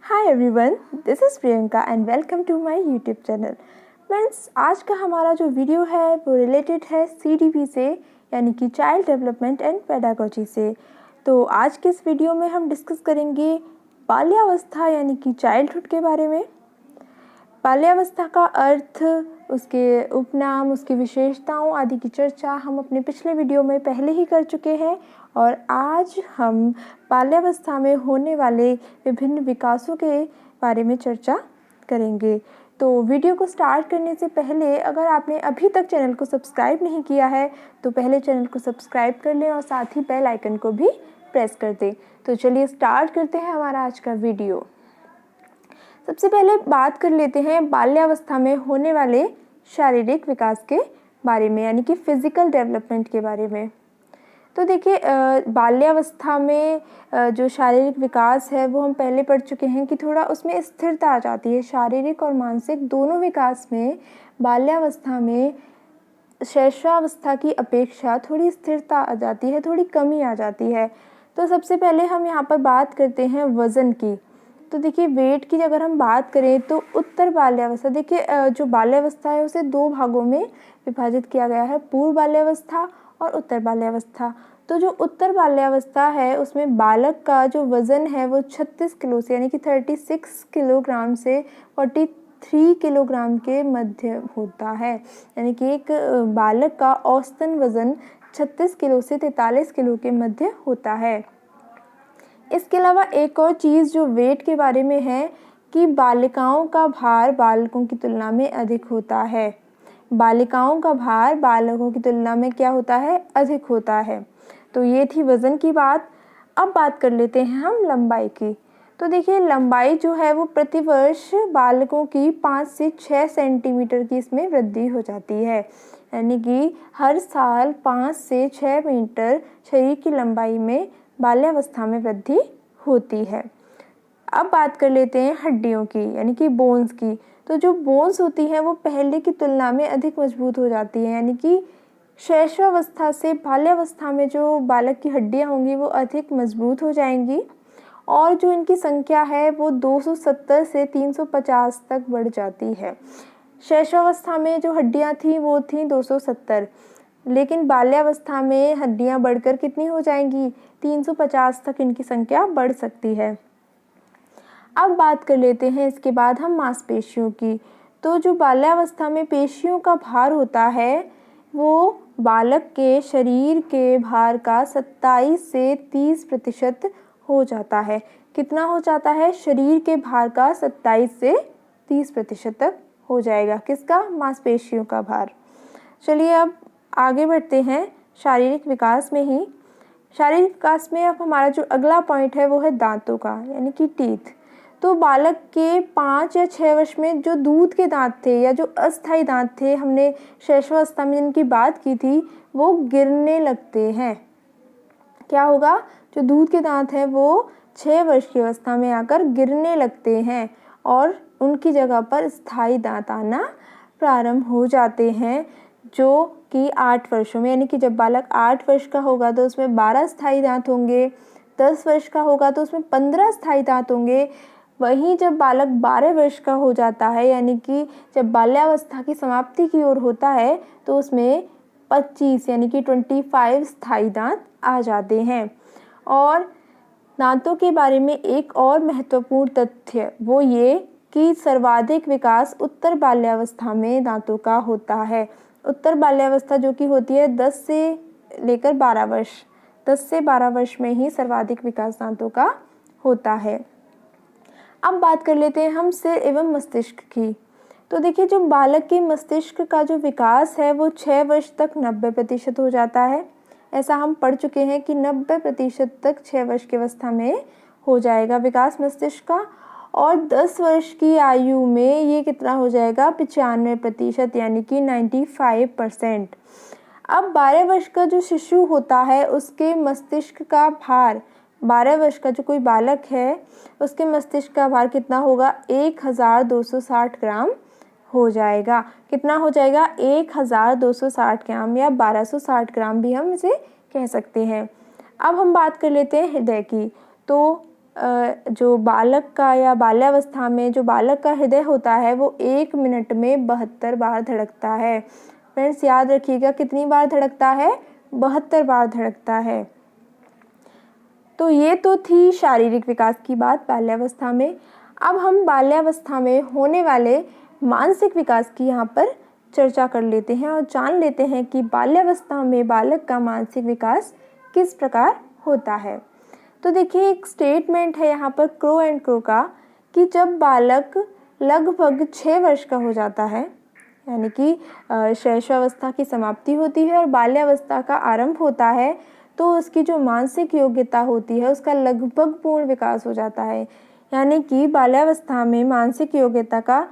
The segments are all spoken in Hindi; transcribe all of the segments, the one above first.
Hi everyone, this is Priyanka and welcome to my YouTube channel. Friends, आज का हमारा जो वीडियो है वो रिलेटेड है CDP से, यानी कि चाइल्ड डेवलपमेंट एंड पेडागोजी से। तो आज के इस वीडियो में हम डिस्कस करेंगे बाल्यावस्था यानी कि चाइल्डहुड के बारे में। बाल्यावस्था का अर्थ, उसके उपनाम, उसकी विशेषताओं आदि की चर्चा हम अपने पिछले वीडियो में पहले ही कर चुके हैं और आज हम बाल्यावस्था में होने वाले विभिन्न विकासों के बारे में चर्चा करेंगे। तो वीडियो को स्टार्ट करने से पहले अगर आपने अभी तक चैनल को सब्सक्राइब नहीं किया है तो पहले चैनल को सब्सक्राइब कर लें और साथ ही बेल आइकन को भी प्रेस कर दें। तो चलिए स्टार्ट करते हैं हमारा आज का वीडियो। सबसे पहले बात कर लेते हैं बाल्यावस्था में होने वाले शारीरिक विकास के बारे में, यानी कि फिज़िकल डेवलपमेंट के बारे में। तो देखिए, बाल्यावस्था में जो शारीरिक विकास है वो हम पहले पढ़ चुके हैं कि थोड़ा उसमें स्थिरता आ जाती है। शारीरिक और मानसिक दोनों विकास में बाल्यावस्था में शैशवावस्था की अपेक्षा थोड़ी स्थिरता आ जाती है, थोड़ी कमी आ जाती है। तो सबसे पहले हम यहाँ पर बात करते हैं वज़न की। तो देखिए, वेट की अगर हम बात करें तो उत्तर बाल्यावस्था, देखिए जो बाल्यावस्था है उसे दो भागों में विभाजित किया गया है, पूर्व बाल्यावस्था और उत्तर बाल्यावस्था। तो जो उत्तर बाल्यावस्था है उसमें बालक का जो वज़न है वो 36 किलो से, यानी कि 36 किलोग्राम से 43 किलोग्राम के मध्य होता है। यानी कि एक बालक का औसतन वज़न 36 किलो से 43 किलो के मध्य होता है। इसके अलावा एक और चीज़ जो वेट के बारे में है कि बालिकाओं का भार बालकों की तुलना में अधिक होता है। बालिकाओं का भार बालकों की तुलना में क्या होता है? अधिक होता है। तो ये थी वज़न की बात। अब बात कर लेते हैं हम लंबाई की। तो देखिए, लंबाई जो है वो प्रतिवर्ष बालकों की 5 से 6 सेंटीमीटर की इसमें वृद्धि हो जाती है। यानी कि हर साल 5 से 6 मीटर शरीर की लंबाई में बाल्यावस्था में वृद्धि होती है। अब बात कर लेते हैं हड्डियों की, यानी कि बोन्स की। तो जो बोन्स होती हैं वो पहले की तुलना में अधिक मजबूत हो जाती हैं, यानी कि शैशवावस्था से बाल्यावस्था में जो बालक की हड्डियां होंगी वो अधिक मजबूत हो जाएंगी और जो इनकी संख्या है वो 270 से 350 तक बढ़ जाती है। शैशवावस्था में जो हड्डियां थी वो थी 270, लेकिन बाल्यावस्था में हड्डियां बढ़कर कितनी हो जाएंगी? 350 तक इनकी संख्या बढ़ सकती है। अब बात कर लेते हैं इसके बाद हम मांसपेशियों की। तो जो बाल्यावस्था में पेशियों का भार होता है वो बालक के शरीर के भार का 27 से 30% हो जाता है। कितना हो जाता है? शरीर के भार का 27 से 30% तक हो जाएगा। किसका? मांसपेशियों का भार। चलिए अब आगे बढ़ते हैं शारीरिक विकास में ही। शारीरिक विकास में अब हमारा जो अगला पॉइंट है वो है दांतों का, यानी कि टीथ। तो बालक के 5 या 6 वर्ष में जो दूध के दांत थे या जो अस्थायी दांत थे, हमने शैशवावस्था में जिनकी बात की थी, वो गिरने लगते हैं। क्या होगा? जो दूध के दांत हैं वो 6 वर्ष की अवस्था में आकर गिरने लगते हैं और उनकी जगह पर स्थायी दांत आना प्रारंभ हो जाते हैं, जो कि 8 वर्षों में, यानी कि जब बालक 8 वर्ष का होगा तो उसमें 12 स्थायी दांत होंगे, 10 वर्ष का होगा तो उसमें 15 स्थायी दांत होंगे। वहीं जब बालक 12 वर्ष का हो जाता है, यानी कि जब बाल्यावस्था की समाप्ति की ओर होता है, तो उसमें 25 यानी कि 25 स्थायी दांत आ जाते हैं। और दांतों के बारे में एक और महत्वपूर्ण तथ्य वो ये कि सर्वाधिक विकास उत्तर बाल्यावस्था में दांतों का होता है। उत्तर बाल्यावस्था जो कि होती है 10 से लेकर 12 वर्ष, 10 से 12 वर्ष में ही सर्वाधिक विकास दांतों का होता है। अब बात कर लेते हैं हम सिर एवं मस्तिष्क की। तो देखिए, जो बालक के मस्तिष्क का जो विकास है वो 6 वर्ष तक 90% हो जाता है। ऐसा हम पढ़ चुके हैं कि 90% तक 6 वर्ष की अवस्था में हो जाएगा विकास मस्तिष्क का, और 10 वर्ष की आयु में ये कितना हो जाएगा? 95%, यानी कि 95%। अब 12 वर्ष का जो शिशु होता है उसके मस्तिष्क का भार, 12 वर्ष का जो कोई बालक है उसके मस्तिष्क का भार कितना होगा? 1260 ग्राम हो जाएगा। कितना हो जाएगा? 1260 ग्राम या 1260 ग्राम भी हम इसे कह सकते हैं। अब हम बात कर लेते हैं हृदय की। तो जो बालक का या बाल्यावस्था में जो बालक का हृदय होता है वो 1 मिनट में 72 बार धड़कता है। फ्रेंड्स याद रखिएगा कितनी बार धड़कता है, 72 बार धड़कता है। तो ये तो थी शारीरिक विकास की बात बाल्यावस्था में। अब हम बाल्यावस्था में होने वाले मानसिक विकास की यहाँ पर चर्चा कर लेते हैं और जान लेते हैं कि बाल्यावस्था में बालक का मानसिक विकास किस प्रकार होता है। तो देखिए एक स्टेटमेंट है यहाँ पर क्रो एंड क्रो का कि जब बालक लगभग 6 वर्ष का हो जाता है, यानी कि शैशवावस्था की समाप्ति होती है और बाल्यावस्था का आरंभ होता है, तो उसकी जो मानसिक योग्यता होती है उसका लगभग पूर्ण विकास हो जाता है। यानी कि बाल्यावस्था में मानसिक योग्यता का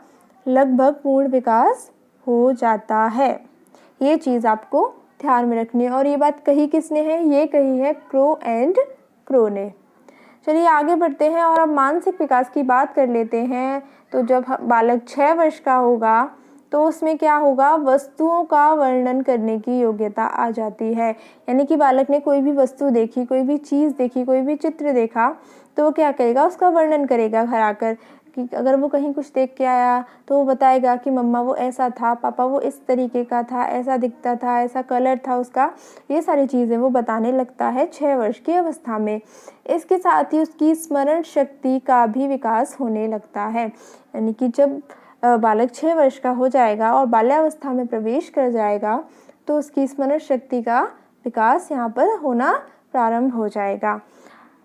लगभग पूर्ण विकास हो जाता है। ये चीज़ आपको ध्यान में रखनी है। और ये बात कही किसने है? ये कही है क्रो एंड क्रो ने। चलिए आगे बढ़ते हैं और अब मानसिक विकास की बात कर लेते हैं। तो जब बालक 6 वर्ष का होगा तो उसमें क्या होगा, वस्तुओं का वर्णन करने की योग्यता आ जाती है। यानी कि बालक ने कोई भी वस्तु देखी, कोई भी चीज़ देखी, कोई भी चित्र देखा तो वो क्या करेगा, उसका वर्णन करेगा घर आकर। कि अगर वो कहीं कुछ देख के आया तो वो बताएगा कि मम्मा वो ऐसा था, पापा वो इस तरीके का था, ऐसा दिखता था, ऐसा कलर था उसका। ये सारी चीज़ें वो बताने लगता है 6 वर्ष की अवस्था में। इसके साथ ही उसकी स्मरण शक्ति का भी विकास होने लगता है। यानी कि जब बालक 6 वर्ष का हो जाएगा और बाल्यावस्था में प्रवेश कर जाएगा तो उसकी स्मरण शक्ति का विकास यहाँ पर होना प्रारंभ हो जाएगा।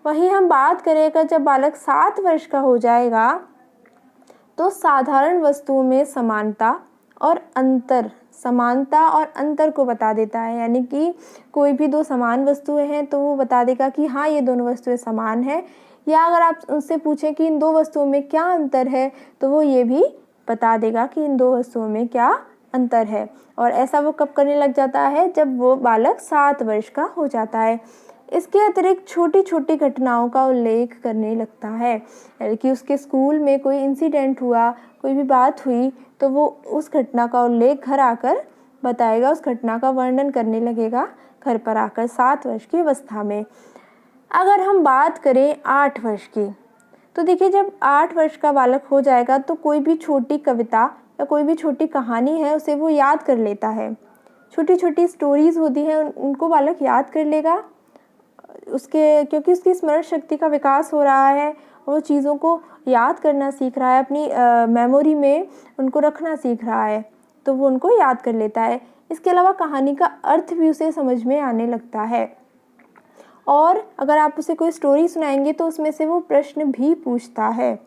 वहीं हम बात करें अगर जब बालक 7 वर्ष का हो जाएगा तो साधारण वस्तुओं में समानता और अंतर को बता देता है। यानी कि कोई भी 2 समान वस्तुएं हैं तो वो बता देगा कि हाँ ये दोनों वस्तुएं समान है। या अगर आप उससे पूछें कि इन 2 वस्तुओं में क्या अंतर है तो वो ये भी बता देगा कि इन 2 वस्तुओं में क्या अंतर है। और ऐसा वो कब करने लग जाता है, जब वो बालक 7 वर्ष का हो जाता है। इसके अतिरिक्त छोटी छोटी घटनाओं का उल्लेख करने लगता है। यानी कि उसके स्कूल में कोई इंसिडेंट हुआ, कोई भी बात हुई तो वो उस घटना का उल्लेख घर आकर बताएगा, उस घटना का वर्णन करने लगेगा घर पर आकर 7 वर्ष की अवस्था में। अगर हम बात करें 8 वर्ष की, तो देखिए जब 8 वर्ष का बालक हो जाएगा तो कोई भी छोटी कविता या कोई भी छोटी कहानी है उसे वो याद कर लेता है। छोटी छोटी स्टोरीज़ होती हैं उनको बालक याद कर लेगा क्योंकि उसकी स्मरण शक्ति का विकास हो रहा है। वो चीज़ों को याद करना सीख रहा है, अपनी मेमोरी में उनको रखना सीख रहा है, तो वो उनको याद कर लेता है। इसके अलावा कहानी का अर्थ भी उसे समझ में आने लगता है। और अगर आप उसे कोई स्टोरी सुनाएंगे तो उसमें से वो प्रश्न भी पूछता है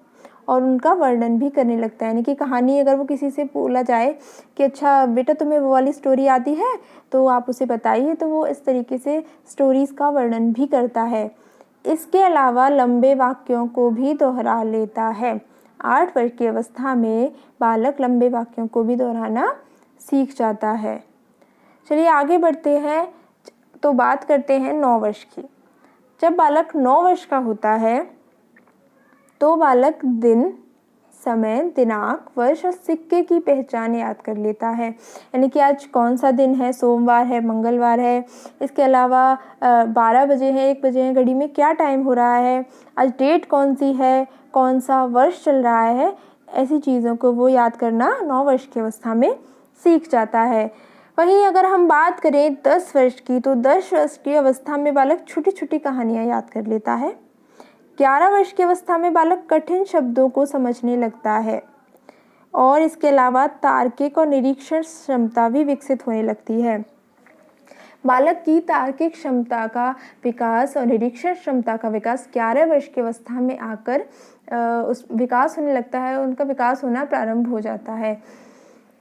और उनका वर्णन भी करने लगता है। यानी कि कहानी अगर वो किसी से बोला जाए कि अच्छा बेटा तुम्हें वो वाली स्टोरी आती है तो आप उसे बताइए, तो वो इस तरीके से स्टोरीज़ का वर्णन भी करता है। इसके अलावा लंबे वाक्यों को भी दोहरा लेता है। 8 वर्ष की अवस्था में बालक लंबे वाक्यों को भी दोहराना सीख जाता है। चलिए आगे बढ़ते हैं तो बात करते हैं 9 वर्ष की। जब बालक 9 वर्ष का होता है तो बालक दिन, समय, दिनांक, वर्ष और सिक्के की पहचान याद कर लेता है। यानी कि आज कौन सा दिन है, सोमवार है, मंगलवार है। इसके अलावा 12 बजे है, 1 बजे है, घड़ी में क्या टाइम हो रहा है, आज डेट कौन सी है, कौन सा वर्ष चल रहा है। ऐसी चीज़ों को वो याद करना 9 वर्ष की अवस्था में सीख जाता है। वहीं अगर हम बात करें 10 वर्ष की, तो 10 वर्ष की अवस्था में बालक छोटी छोटी कहानियाँ याद कर लेता है। 11 वर्ष की अवस्था में बालक कठिन शब्दों को समझने लगता है और इसके अलावा तार्किक और निरीक्षण क्षमता भी विकसित होने लगती है। बालक की तार्किक क्षमता का विकास और निरीक्षण क्षमता का विकास 11 वर्ष की अवस्था में आकर उस विकास होने लगता है, उनका विकास होना प्रारंभ हो जाता है।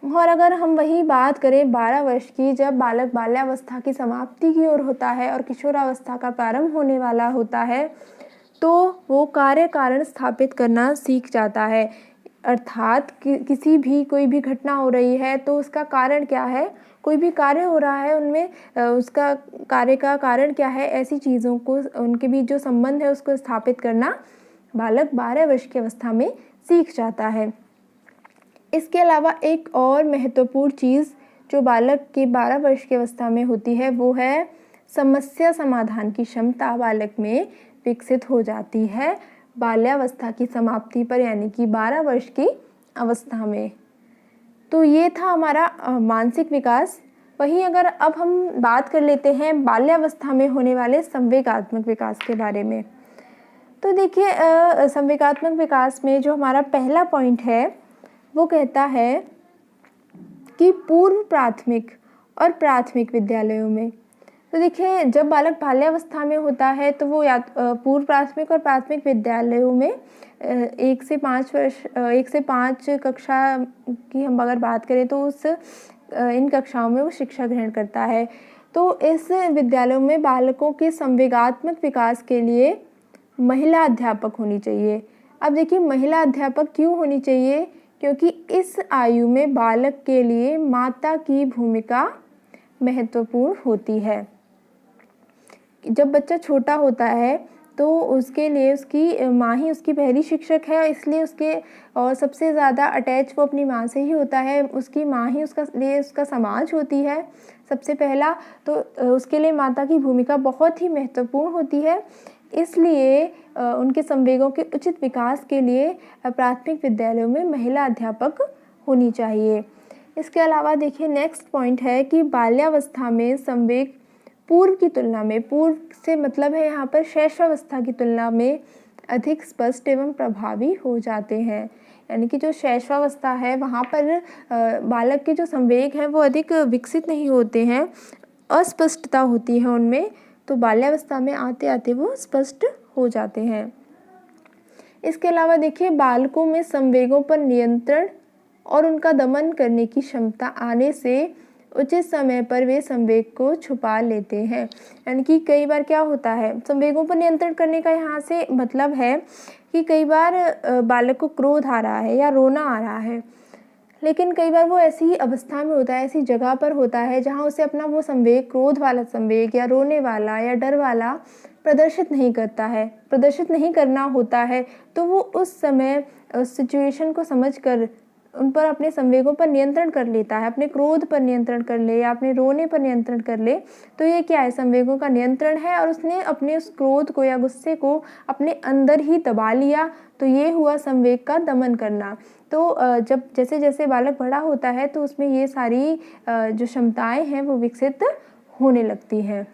और अगर हम वही बात करें 12 वर्ष की, जब बालक बाल्यावस्था की समाप्ति की ओर होता है और किशोरावस्था का प्रारंभ होने वाला होता है, तो वो कार्य कारण स्थापित करना सीख जाता है। अर्थात किसी भी कोई भी घटना हो रही है तो उसका कारण क्या है, कोई भी कार्य हो रहा है उनमें उसका कार्य का कारण क्या है, ऐसी चीज़ों को उनके बीच जो संबंध है उसको स्थापित करना बालक 12 वर्ष की अवस्था में सीख जाता है। इसके अलावा एक और महत्वपूर्ण चीज़ जो बालक के 12 वर्ष की अवस्था में होती है वो है समस्या समाधान की क्षमता बालक में विकसित हो जाती है बाल्यावस्था की समाप्ति पर यानी कि 12 वर्ष की अवस्था में। तो ये था हमारा मानसिक विकास। वहीं अगर अब हम बात कर लेते हैं बाल्यावस्था में होने वाले संवेगात्मक विकास के बारे में। तो देखिए संवेगात्मक विकास में जो हमारा पहला पॉइंट है वो कहता है कि पूर्व प्राथमिक और प्राथमिक विद्यालयों में। तो देखिए जब बालक बाल्यावस्था में होता है तो वो या पूर्व प्राथमिक और प्राथमिक विद्यालयों में 1 से 5 कक्षा की हम अगर बात करें तो इन कक्षाओं में वो शिक्षा ग्रहण करता है। तो इस विद्यालयों में बालकों के संवेगात्मक विकास के लिए महिला अध्यापक होनी चाहिए। अब देखिए महिला अध्यापक क्यों होनी चाहिए, क्योंकि इस आयु में बालक के लिए माता की भूमिका महत्वपूर्ण होती है। जब बच्चा छोटा होता है तो उसके लिए उसकी माँ ही उसकी पहली शिक्षक है, इसलिए उसके और सबसे ज़्यादा अटैच वो अपनी माँ से ही होता है। उसकी माँ ही उसका समाज होती है सबसे पहला, तो उसके लिए माता की भूमिका बहुत ही महत्वपूर्ण होती है। इसलिए उनके संवेगों के उचित विकास के लिए प्राथमिक विद्यालयों में महिला अध्यापक होनी चाहिए। इसके अलावा देखिए नेक्स्ट पॉइंट है कि बाल्यावस्था में संवेग पूर्व की तुलना में, पूर्व से मतलब है यहाँ पर शैशवावस्था की तुलना में अधिक स्पष्ट एवं प्रभावी हो जाते हैं। यानी कि जो शैशवावस्था है वहाँ पर बालक के जो संवेग हैं वो अधिक विकसित नहीं होते हैं, अस्पष्टता होती है उनमें, तो बाल्यावस्था में आते आते वो स्पष्ट हो जाते हैं। इसके अलावा देखिए बालकों में संवेगों पर नियंत्रण और उनका दमन करने की क्षमता आने से उचित समय पर वे संवेग को छुपा लेते हैं। यानी कि कई बार क्या होता है, संवेगों पर नियंत्रण करने का यहाँ से मतलब है कि कई बार बालक को क्रोध आ रहा है या रोना आ रहा है, लेकिन कई बार वो ऐसी अवस्था में होता है, ऐसी जगह पर होता है जहाँ उसे अपना वो संवेग, क्रोध वाला संवेग या रोने वाला या डर वाला प्रदर्शित नहीं करना होता है। तो वो उस समय उस सिचुएशन को समझकर उन पर अपने संवेगों पर नियंत्रण कर लेता है, अपने क्रोध पर नियंत्रण कर ले या अपने रोने पर नियंत्रण कर ले। तो ये क्या है, संवेगों का नियंत्रण है और उसने अपने उस क्रोध को या गुस्से को अपने अंदर ही दबा लिया, तो ये हुआ संवेग का दमन करना। तो जब जैसे जैसे बालक बड़ा होता है तो उसमें ये सारी जो क्षमताएं हैं वो विकसित होने लगती हैं।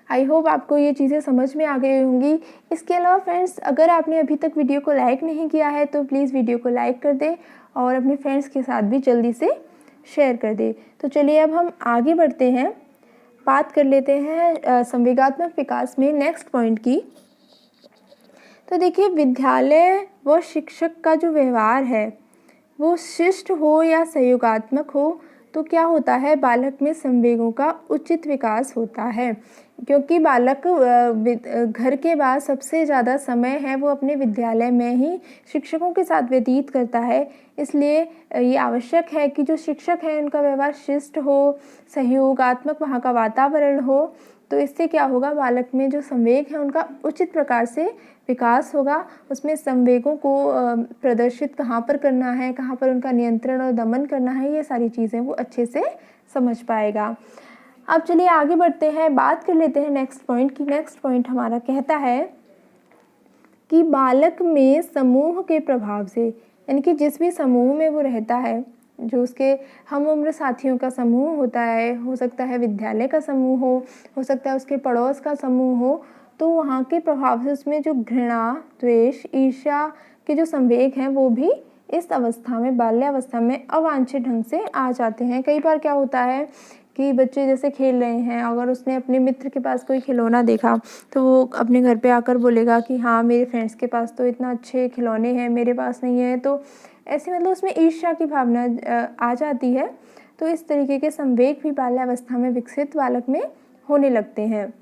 आई होप आपको ये चीज़ें समझ में आ गई होंगी। इसके अलावा फ्रेंड्स, अगर आपने अभी तक वीडियो को लाइक नहीं किया है तो प्लीज़ वीडियो को लाइक कर दें और अपने फ्रेंड्स के साथ भी जल्दी से शेयर कर दें। तो चलिए अब हम आगे बढ़ते हैं, बात कर लेते हैं संवेगात्मक विकास में नेक्स्ट पॉइंट की। तो देखिए विद्यालय व शिक्षक का जो व्यवहार है वो शिष्ट हो या सहयोगात्मक हो तो क्या होता है, बालक में संवेगों का उचित विकास होता है। क्योंकि बालक घर के बाद सबसे ज़्यादा समय है वो अपने विद्यालय में ही शिक्षकों के साथ व्यतीत करता है, इसलिए ये आवश्यक है कि जो शिक्षक हैं उनका व्यवहार शिष्ट हो, सहयोगात्मक वहाँ का वातावरण हो। तो इससे क्या होगा, बालक में जो संवेग है उनका उचित प्रकार से विकास होगा। उसमें संवेगों को प्रदर्शित कहाँ पर करना है, कहाँ पर उनका नियंत्रण और दमन करना है, ये सारी चीज़ें वो अच्छे से समझ पाएगा। अब चलिए आगे बढ़ते हैं, बात कर लेते हैं नेक्स्ट पॉइंट की। नेक्स्ट पॉइंट हमारा कहता है कि बालक में समूह के प्रभाव से, यानी कि जिस भी समूह में वो रहता है, जो उसके हम उम्र साथियों का समूह होता है, हो सकता है विद्यालय का समूह हो सकता है उसके पड़ोस का समूह हो, तो वहाँ के प्रभाव से उसमें जो घृणा, द्वेष, ईर्ष्या के जो संवेग हैं वो भी इस अवस्था में, बाल्यावस्था में अवांछित ढंग से आ जाते हैं। कई बार क्या होता है कि बच्चे जैसे खेल रहे हैं, अगर उसने अपने मित्र के पास कोई खिलौना देखा तो वो अपने घर पे आकर बोलेगा कि हाँ मेरे फ्रेंड्स के पास तो इतना अच्छे खिलौने हैं, मेरे पास नहीं है। तो ऐसे मतलब उसमें ईर्ष्या की भावना आ जाती है। तो इस तरीके के संवेग भी बाल्यावस्था में विकसित बालक में होने लगते हैं।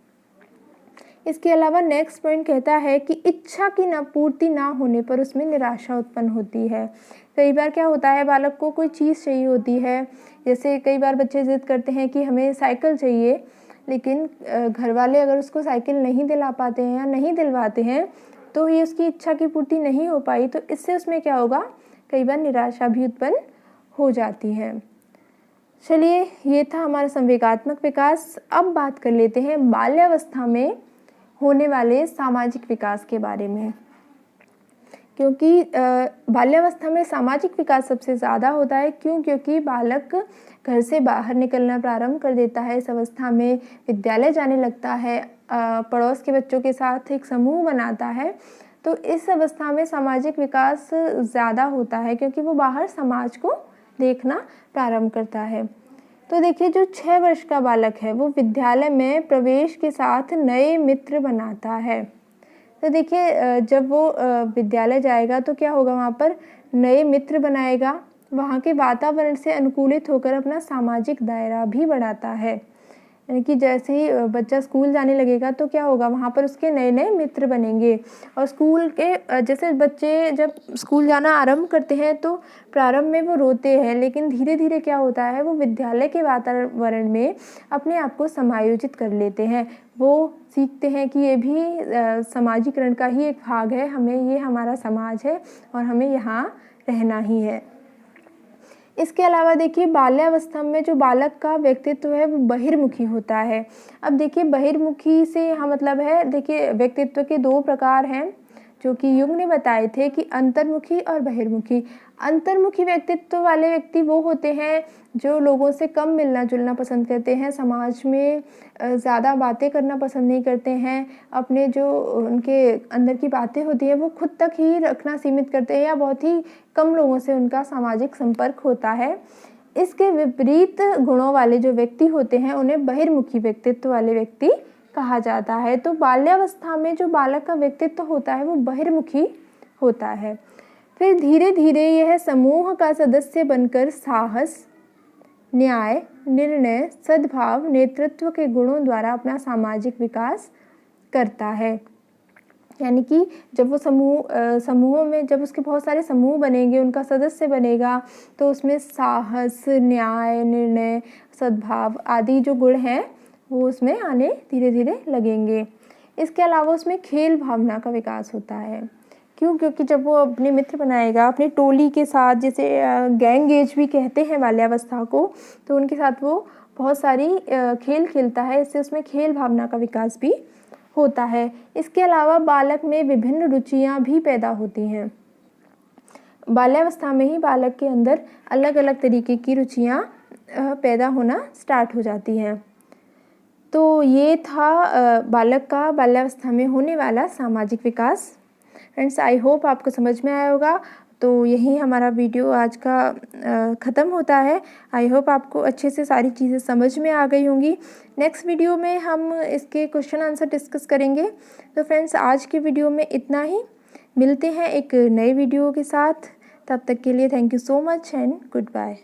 इसके अलावा नेक्स्ट पॉइंट कहता है कि इच्छा की पूर्ति ना होने पर उसमें निराशा उत्पन्न होती है। कई बार क्या होता है, बालक को कोई चीज़ चाहिए होती है, जैसे कई बार बच्चे जिद करते हैं कि हमें साइकिल चाहिए, लेकिन घर वाले अगर उसको साइकिल नहीं दिला पाते हैं या नहीं दिलवाते हैं तो ये उसकी इच्छा की पूर्ति नहीं हो पाई, तो इससे उसमें क्या होगा, कई बार निराशा भी उत्पन्न हो जाती है। चलिए ये था हमारा संवेगात्मक विकास। अब बात कर लेते हैं बाल्यावस्था में होने वाले सामाजिक विकास के बारे में, क्योंकि बाल्यावस्था में सामाजिक विकास सबसे ज़्यादा होता है। क्यों? क्योंकि बालक घर से बाहर निकलना प्रारंभ कर देता है, इस अवस्था में विद्यालय जाने लगता है, पड़ोस के बच्चों के साथ एक समूह बनाता है। तो इस अवस्था में सामाजिक विकास ज़्यादा होता है, क्योंकि वो बाहर समाज को देखना प्रारंभ करता है। तो देखिए, जो 6 वर्ष का बालक है वो विद्यालय में प्रवेश के साथ नए मित्र बनाता है। तो देखिए, जब वो विद्यालय जाएगा तो क्या होगा, वहाँ पर नए मित्र बनाएगा, वहाँ के वातावरण से अनुकूलित होकर अपना सामाजिक दायरा भी बढ़ाता है। यानी कि जैसे ही बच्चा स्कूल जाने लगेगा तो क्या होगा, वहाँ पर उसके नए नए मित्र बनेंगे। और स्कूल के जैसे बच्चे जब स्कूल जाना आरंभ करते हैं तो प्रारंभ में वो रोते हैं, लेकिन धीरे धीरे क्या होता है, वो विद्यालय के वातावरण में अपने आप को समायोजित कर लेते हैं। वो सीखते हैं कि ये भी समाजीकरण का ही एक भाग है, हमें ये हमारा समाज है और हमें यहाँ रहना ही है। इसके अलावा देखिए, बाल्यावस्था में जो बालक का व्यक्तित्व है वो बहिर्मुखी होता है। अब देखिए, बहिर्मुखी से यहाँ मतलब है, देखिए व्यक्तित्व के 2 प्रकार हैं जो कि युग ने बताए थे कि अंतर्मुखी और बहिर्मुखी। अंतर्मुखी व्यक्तित्व वाले व्यक्ति वो होते हैं जो लोगों से कम मिलना जुलना पसंद करते हैं, समाज में ज़्यादा बातें करना पसंद नहीं करते हैं, अपने जो उनके अंदर की बातें होती हैं वो खुद तक ही रखना सीमित करते हैं, या बहुत ही कम लोगों से उनका सामाजिक संपर्क होता है। इसके विपरीत गुणों वाले जो व्यक्ति होते हैं उन्हें बहिर्मुखी व्यक्तित्व वाले व्यक्ति कहा जाता है। तो बाल्यावस्था में जो बालक का व्यक्तित्व होता है वो बहिर्मुखी होता है। फिर धीरे धीरे यह समूह का सदस्य बनकर साहस, न्याय, निर्णय, सद्भाव, नेतृत्व के गुणों द्वारा अपना सामाजिक विकास करता है। यानी कि जब वो समूहों में जब उसके बहुत सारे समूह बनेंगे, उनका सदस्य बनेगा, तो उसमें साहस, न्याय, निर्णय, सद्भाव आदि जो गुण हैं वो उसमें आने धीरे धीरे लगेंगे। इसके अलावा उसमें खेल भावना का विकास होता है। क्यों? क्योंकि जब वो अपने मित्र बनाएगा अपनी टोली के साथ, जिसे गैंग एज भी कहते हैं बाल्यावस्था को, तो उनके साथ वो बहुत सारी खेल खेलता है, इससे उसमें खेल भावना का विकास भी होता है। इसके अलावा बालक में विभिन्न रुचियाँ भी पैदा होती हैं। बाल्यावस्था में ही बालक के अंदर अलग अलग तरीके की रुचियाँ पैदा होना स्टार्ट हो जाती हैं। तो ये था बालक का बाल्यावस्था में होने वाला सामाजिक विकास। फ्रेंड्स, आई होप आपको समझ में आया होगा। तो यही हमारा वीडियो आज का ख़त्म होता है। आई होप आपको अच्छे से सारी चीज़ें समझ में आ गई होंगी। नेक्स्ट वीडियो में हम इसके क्वेश्चन आंसर डिस्कस करेंगे। तो फ्रेंड्स, आज के वीडियो में इतना ही। मिलते हैं एक नए वीडियो के साथ। तब तक के लिए thank you so much and good bye.